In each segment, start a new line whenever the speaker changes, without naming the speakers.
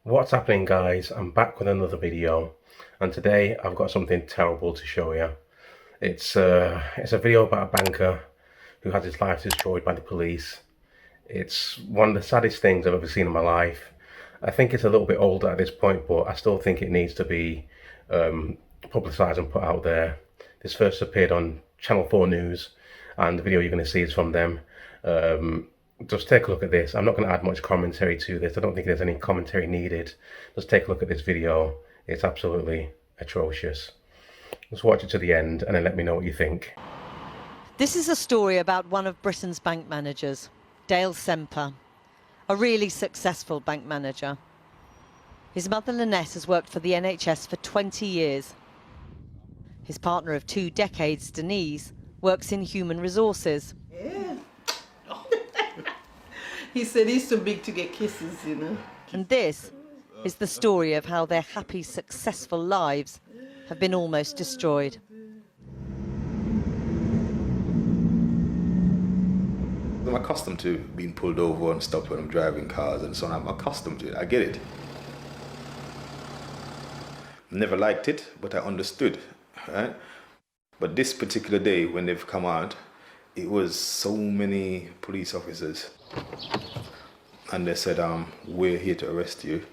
What's happening, guys? I'm back with another video, and today I've got something terrible to show you. It's a video about a banker who had his life destroyed by the police. It's one of the saddest things I've ever seen in my life. I think it's a little bit older at this point, but I still think it needs to be publicised and put out there. This first appeared on Channel 4 News, and the video you're going to see is from them. Just take a look at this. I'm not going to add much commentary to this. I don't think there's any commentary needed. Just take a look at this video. It's absolutely atrocious. Just watch it to the end and then let me know what you think.
This is a story about one of Britain's bank managers, Dale Semper, a really successful bank manager. His mother Lynette has worked for the NHS for 20 years. His partner of 2 decades, Denise, works in human resources.
Yeah. He said he's too big to get kisses, you know.
And this is the story of how their happy, successful lives have been almost destroyed.
I'm accustomed to being pulled over and stopped when I'm driving cars and so on. I'm accustomed to it. I get it. Never liked it, but I understood, right? But this particular day when they've come out, it was so many police officers. And they said, we're here to arrest you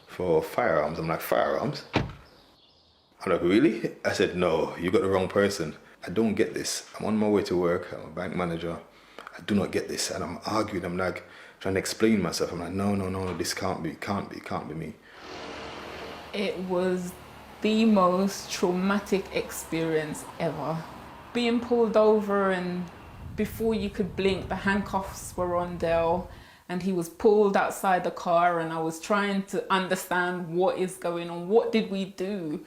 for firearms. I'm like, firearms? I'm like, really? I said, no, you got the wrong person. I don't get this. I'm on my way to work. I'm a bank manager. I do not get this. And I'm arguing. I'm like trying to explain myself. I'm like, no, this can't be me.
It was the most traumatic experience ever. Being pulled over, and before you could blink, the handcuffs were on Dale and he was pulled outside the car, and I was trying to understand what is going on. What did we do?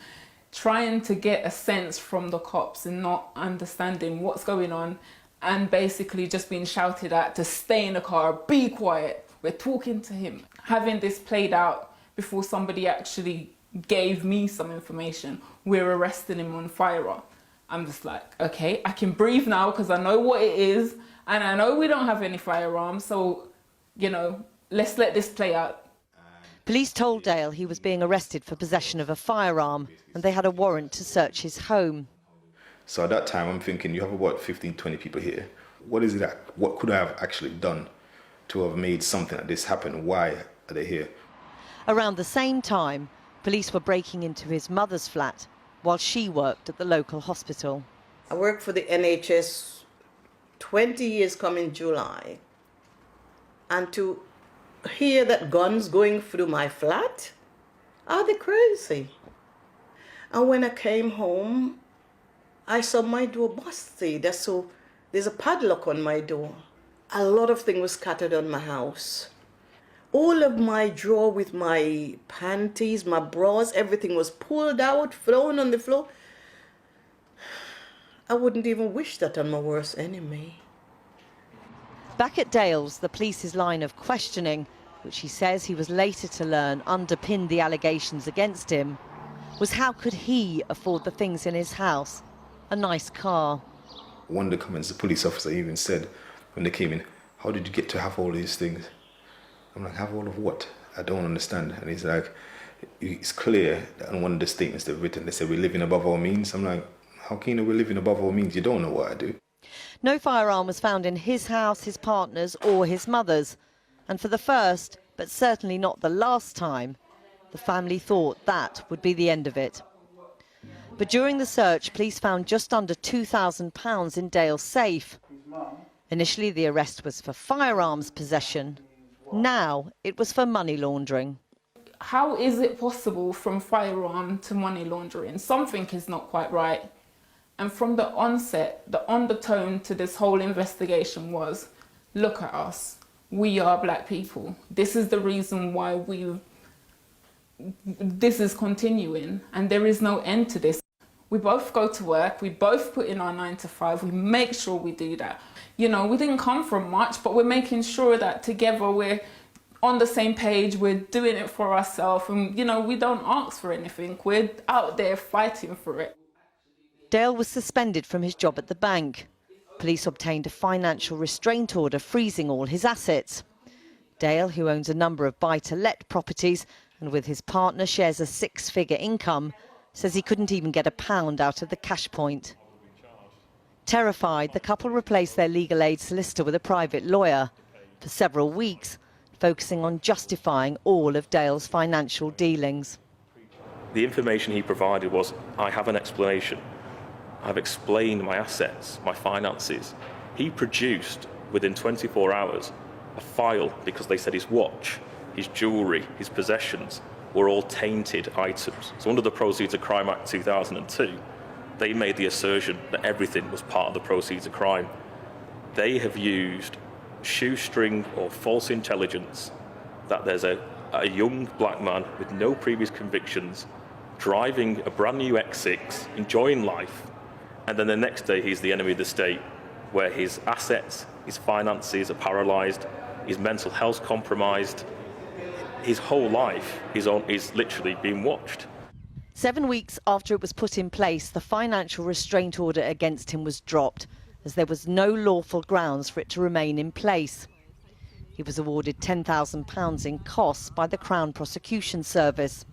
Trying to get a sense from the cops and not understanding what's going on, and basically just being shouted at to stay in the car, be quiet, we're talking to him. Having this played out before somebody actually gave me some information, we're arresting him on firearm. I'm just like, okay, I can breathe now because I know what it is, and I know we don't have any firearms, so, you know, let's let this play out.
Police told Dale he was being arrested for possession of a firearm, and they had a warrant to search his home.
So at that time, I'm thinking, you have about 15, 20 people here. What is it that, what could I have actually done to have made something like this happen? Why are they here?
Around the same time, police were breaking into his mother's flat while she worked at the local hospital.
I worked for the NHS 20 years coming July. And to hear that guns going through my flat, are they crazy? And when I came home, I saw my door busted. So there's a padlock on my door. A lot of things were scattered on my house. All of my drawer with my panties, my bras, everything was pulled out, thrown on the floor. I wouldn't even wish that on my worst enemy.
Back at Dale's, the police's line of questioning, which he says he was later to learn underpinned the allegations against him, was how could he afford the things in his house? A nice car.
One of the comments the police officer even said when they came in, how did you get to have all these things? I'm like, have all of what? I don't understand. And he's like, it's clear that on one of the statements they've written, they said we're living above our means. I'm like, how can you know we're living above our means? You don't know what I do.
No firearm was found in his house, his partner's or his mother's. And for the first, but certainly not the last time, the family thought that would be the end of it. But during the search, police found just under £2,000 in Dale's safe. Initially, the arrest was for firearms possession. Now it was for money laundering.
How is it possible from firearm to money laundering? Something is not quite right. And from the onset, the undertone to this whole investigation was, look at us, we are black people. This is the reason why this is continuing, and there is no end to this. We both go to work, we both put in our 9 to 5, we make sure we do that. You know, we didn't come from much, but we're making sure that together we're on the same page, we're doing it for ourselves, and, you know, we don't ask for anything. We're out there fighting for it.
Dale was suspended from his job at the bank. Police obtained a financial restraint order freezing all his assets. Dale, who owns a number of buy-to-let properties and with his partner shares a six-figure income, says he couldn't even get £1 out of the cash point. Terrified, the couple replaced their legal aid solicitor with a private lawyer for several weeks, focusing on justifying all of Dale's financial dealings.
The information he provided was, I have an explanation. I've explained my assets, my finances. He produced, within 24 hours, a file because they said his watch, his jewellery, his possessions were all tainted items. So under the Proceeds of Crime Act 2002, they made the assertion that everything was part of the proceeds of crime. They have used shoestring or false intelligence that there's a young black man with no previous convictions driving a brand new X6, enjoying life, and then the next day he's the enemy of the state, where his assets, his finances are paralysed, his mental health compromised, his whole life is literally being watched.
7 weeks after it was put in place, the financial restraint order against him was dropped, as there was no lawful grounds for it to remain in place. He was awarded £10,000 in costs by the Crown Prosecution Service.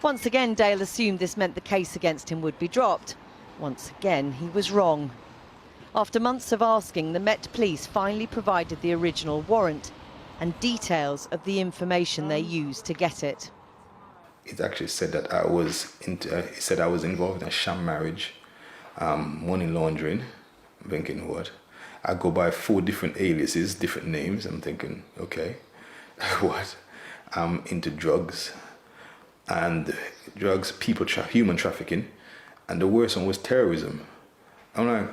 Once again, Dale assumed this meant the case against him would be dropped. Once again, he was wrong. After months of asking, the Met Police finally provided the original warrant and details of the information they used to get it.
It actually said that I was involved in a sham marriage, money laundering. I'm thinking, what? I go by 4 different aliases, different names. I'm thinking, okay, what? I'm into drugs, human trafficking, and the worst one was terrorism. I'm like,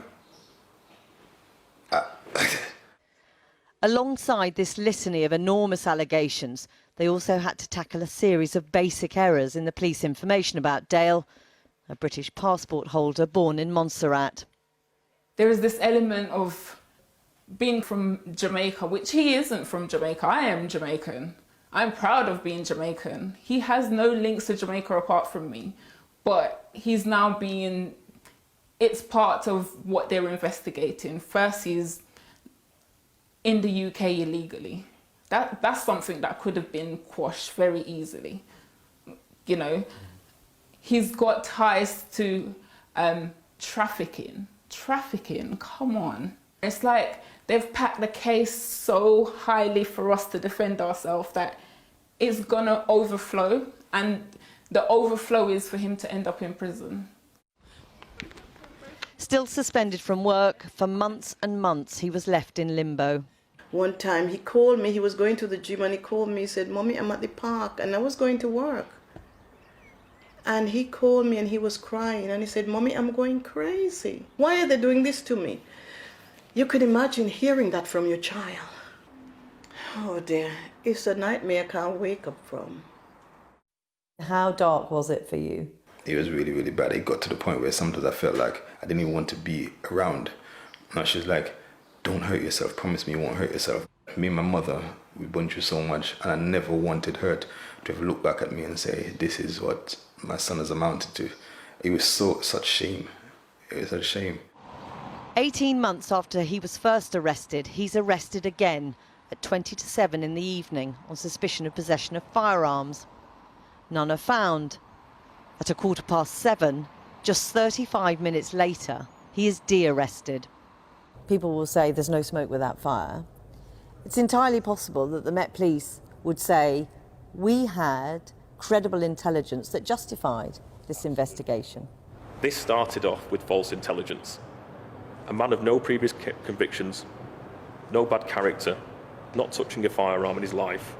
Alongside this litany of enormous allegations, they also had to tackle a series of basic errors in the police information about Dale, a British passport holder born in Montserrat.
There is this element of being from Jamaica, which he isn't from Jamaica. I am Jamaican. I'm proud of being Jamaican. He has no links to Jamaica apart from me, but he's now it's part of what they're investigating. First, he's in the UK illegally. That's something that could have been quashed very easily. You know, he's got ties to trafficking. Trafficking, come on. It's like they've packed the case so highly for us to defend ourselves that it's gonna overflow, and the overflow is for him to end up in prison.
Still suspended from work, for months and months he was left in limbo.
One time he called me, he was going to the gym, and he called me, he said, Mommy, I'm at the park, and I was going to work. And he called me and he was crying, and he said, Mommy, I'm going crazy. Why are they doing this to me? You could imagine hearing that from your child. Oh dear, it's a nightmare I can't wake up from.
How dark was it for you?
it was really, really bad. It got to the point where sometimes I felt like I didn't even want to be around. And she was like, don't hurt yourself. Promise me you won't hurt yourself. Me and my mother, we've been through so much, and I never wanted her to have looked back at me and say, this is what my son has amounted to. It was such shame. It was such shame.
18 months after he was first arrested, he's arrested again at 20 to 7 in the evening on suspicion of possession of firearms. None are found. At 7:15, just 35 minutes later, he is de-arrested. People will say there's no smoke without fire. It's entirely possible that the Met Police would say, we had credible intelligence that justified this investigation.
This started off with false intelligence. A man of no previous convictions, no bad character, not touching a firearm in his life.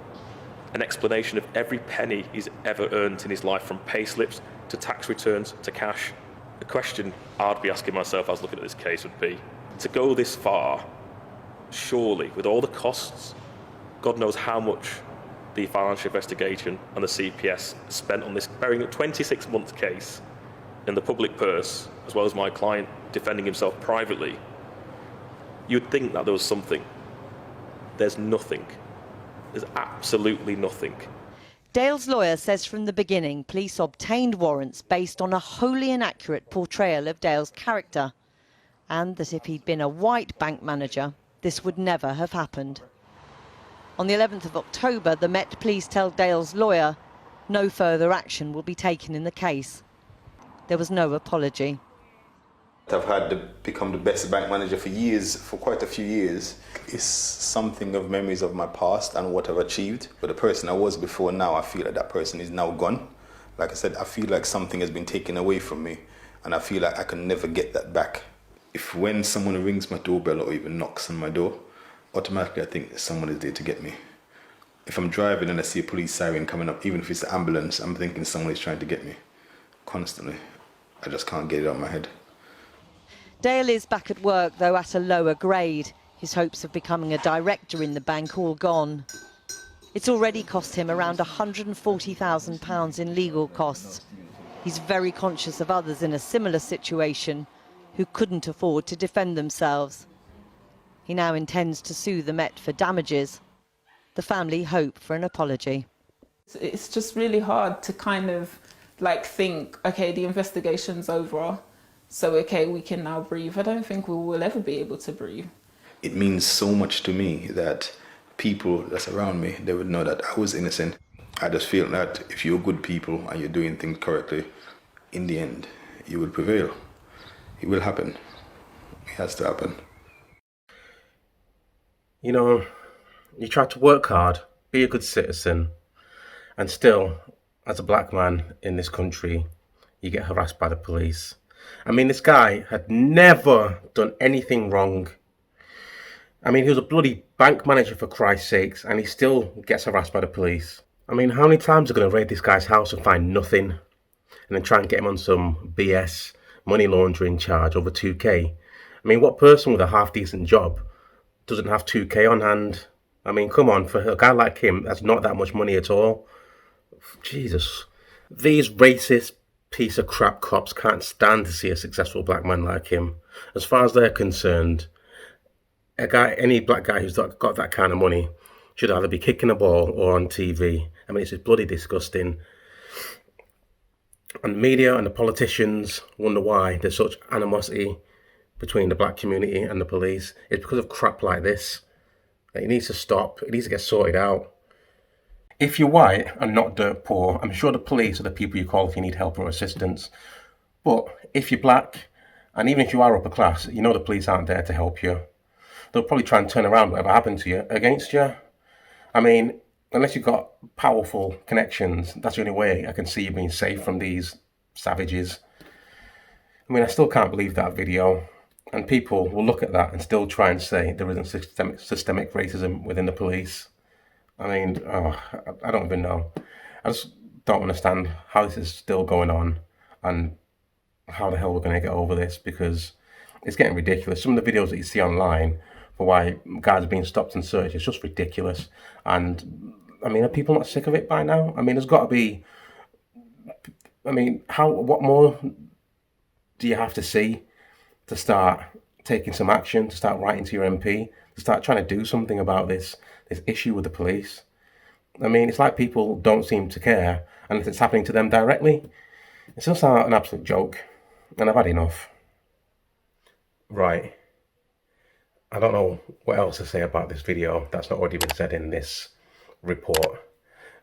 An explanation of every penny he's ever earned in his life, from pay slips to tax returns to cash. The question I'd be asking myself as I was looking at this case would be, to go this far, surely with all the costs, God knows how much the financial investigation and the CPS spent on this very 26-month case in the public purse, as well as my client defending himself privately, you'd think that there was something. There's nothing. There's absolutely nothing.
Dale's lawyer says from the beginning police obtained warrants based on a wholly inaccurate portrayal of Dale's character, and that if he'd been a white bank manager, this would never have happened. On the 11th of October, the Met Police tell Dale's lawyer no further action will be taken in the case. There was no apology.
I've had to become the best bank manager for years, for quite a few years. It's something of memories of my past and what I've achieved. But the person I was before now, I feel like that person is now gone. Like I said, I feel like something has been taken away from me, and I feel like I can never get that back. If when someone rings my doorbell or even knocks on my door, automatically I think someone is there to get me. If I'm driving and I see a police siren coming up, even if it's the ambulance, I'm thinking someone is trying to get me. Constantly. I just can't get it out of my head.
Dale is back at work, though at a lower grade. His hopes of becoming a director in the bank all gone. It's already cost him around £140,000 in legal costs. He's very conscious of others in a similar situation who couldn't afford to defend themselves. He now intends to sue the Met for damages. The family hope for an apology.
It's just really hard to kind of like think, okay, the investigation's over, so okay, we can now breathe. I don't think we will ever be able to breathe.
It means so much to me that people that's around me, they would know that I was innocent. I just feel that if you're good people and you're doing things correctly, in the end, you will prevail. It will happen. It has to happen.
You know, you try to work hard, be a good citizen, and still, as a black man in this country, you get harassed by the police. I mean, this guy had never done anything wrong. I mean, he was a bloody bank manager, for Christ's sakes, and he still gets harassed by the police. I mean, how many times are going to raid this guy's house and find nothing, and then try and get him on some BS money laundering charge over 2K? I mean, what person with a half-decent job doesn't have 2K on hand? I mean, come on, for a guy like him, that's not that much money at all. Jesus. These racist piece of crap cops can't stand to see a successful black man like him. As far as they're concerned, any black guy who's got that kind of money should either be kicking a ball or on TV. I mean, it's just bloody disgusting. And the media and the politicians wonder why there's such animosity between the black community and the police. It's because of crap like this. It needs to stop. It needs to get sorted out. If you're white and not dirt poor, I'm sure the police are the people you call if you need help or assistance. But if you're black, and even if you are upper class, you know the police aren't there to help you. They'll probably try and turn around whatever happened to you against you. I mean, unless you've got powerful connections, that's the only way I can see you being safe from these savages. I mean, I still can't believe that video. And people will look at that and still try and say there isn't systemic racism within the police. I mean, I don't even know. I just don't understand how this is still going on and how the hell we're going to get over this, because it's getting ridiculous. Some of the videos that you see online for why guys are being stopped and searched, it's just ridiculous. And I mean, are people not sick of it by now? I mean, there's got to be. I mean, what more do you have to see to start taking some action, to start writing to your MP, to start trying to do something about this issue with the police? I mean, it's like people don't seem to care unless it's happening to them directly. It's just an absolute joke, and I've had enough. Right. I don't know what else to say about this video that's not already been said in this report.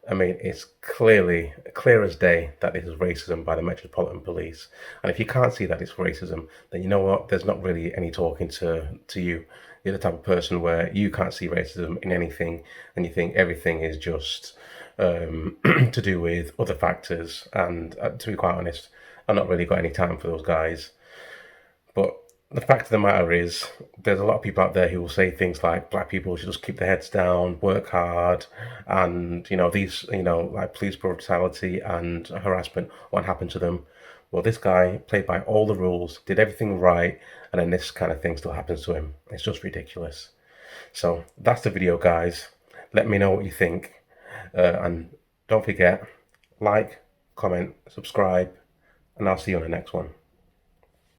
I mean, it's clear as day that this is racism by the Metropolitan Police. And if you can't see that it's racism, then you know what? There's not really any talking to you. You're the type of person where you can't see racism in anything, and you think everything is just to do with other factors. And to be quite honest, I've not really got any time for those guys. But the fact of the matter is, there's a lot of people out there who will say things like black people should just keep their heads down, work hard, and these like police brutality and harassment won't happen to them. Well, this guy played by all the rules, did everything right, and then this kind of thing still happens to him. It's just ridiculous. So that's the video, guys. Let me know what you think, and don't forget, like, comment, subscribe, and I'll see you on the next one.